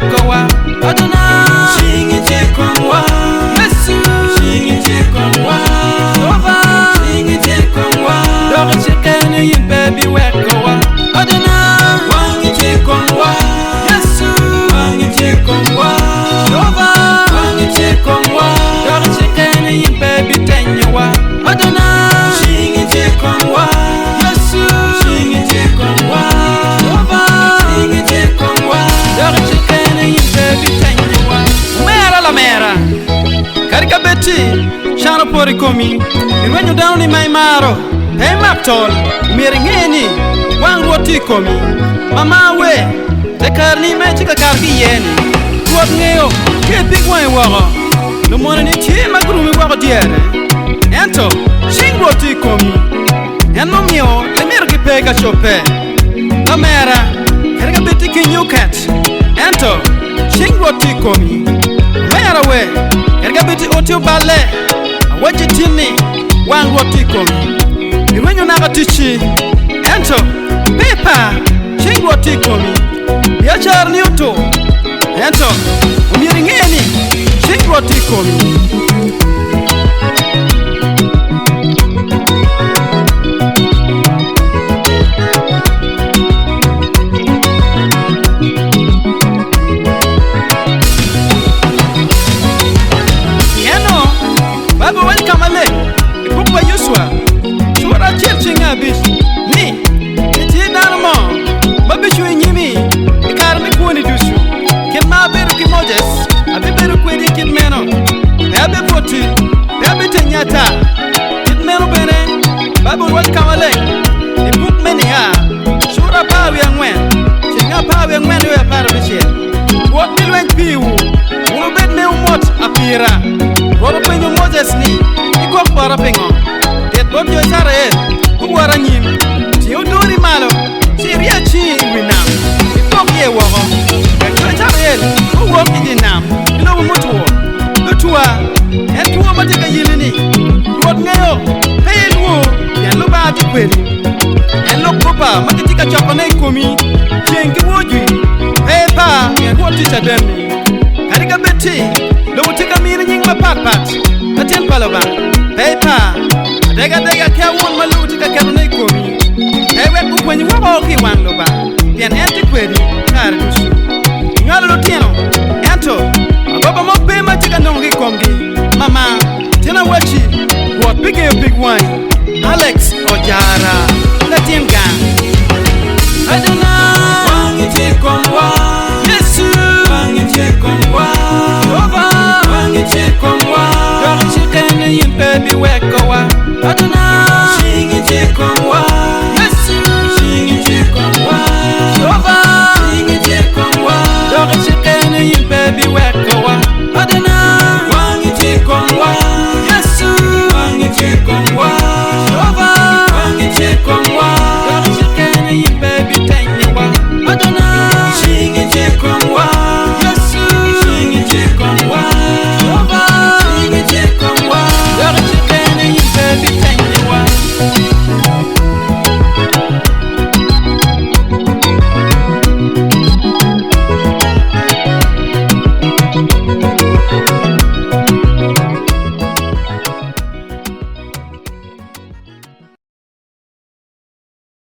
wekowa. Adonai, Sing it, Ikom. Yesu, Sing it, Ikom. Jehovah, Sing it, Ikom. Dore chikene yin baby wekowa. Adonai, Wangi, Ikom. Yesu, Wangi, Ikom. Jehovah, Wangi, Ikom. Dore chikene yin baby tenyewa. Adonai, Sing it, Ikom. Yesu, Sing it, Ikom. Jehovah, Sing it, Ikom. Dore chikene yin baby tenyewa. Mera la mera. Karika beti, shano pori komi. Irwenyo down ni maimaro. Hey maptol, miringeni. Wangu oti komi. Mama we, dekar ni mechi ka karki yeni. Kuat ngeo, ke big wine wago. Lumone ni tie magrumi wago diere. Ento, shingu oti komi. Eno mio, le miro ki pega chope. La mera, karika beti ki new cat. Ento, shingu oti komi. Mera we, karika beti oti ubale. Awaji tini, wangu oti komi. Irwenyo naga tichi. Ento, pepa, shingu oti komi. Yachar ni uto. Ento, umiringeni, shingu oti komi. Yeno, babu welcome ale. Ipukwa Yuswa. Chura chirchinga bish. Ni, iti danamo. Babi chui nyimi. Ikar mi kuni dusu. Kin ma beru ki Moses. Abi beru kwedi kin meno. Abi poti. Abi tenyata. Kin meno bene. Babu welcome ale. Ipuk meni ha. Chura pawi angwen. Chinga pawi angwen we para bishia. What will went piu? Unu bed ne umot apira. Woro penyo Moses ni. Ikok para pengo. Det bob jo Ojara kuwara nyim. Ti udori malo. Ti ria chi winam. Ikok ye wogo. Jo Ojara kuwok idinam. Ilo umutuo. Lutua. En tuo mateka yilini. Ruot ngeo. Peye luo. Yan luba ati kweli. En lok popa makitika chapane komi. Chenki wojui. Peye pa. Yan huo ticha demi. Karika beti. Lubu tika miri nying pat. Atin paloba. Peye pa. Dega kya won maluti ka karone komi. Ewe ku kwenye wabo ki wando ba. Pian enti kwedi kare dusu. Ngalo lutieno. Ento. Agoba mo pe ma tika ndongi komgi. Mama, tina wachi. What big wine. Alex Ojara. Letien gang. Adonai. Wangi, Ikom. Yesu. Wangi, Ikom. Jehovah. Wangi, Ikom. Dore chikene yin baby wekowa. Adonai. Sing it, Ikom. Yesu. Sing it, Ikom. Jehovah. Sing it, Ikom. Dore chikene yin baby wekowa. Adonai. Wangi, Ikom. Yesu. Wangi, Ikom. Jehovah. Wangi, Ikom. Dore chikene yin baby tenyewa. Adonai. Sing it, Ikom. Yesu. Sing it, Ikom. Jehovah. Sing it, Ikom. Dore chikene yin baby tenyewa.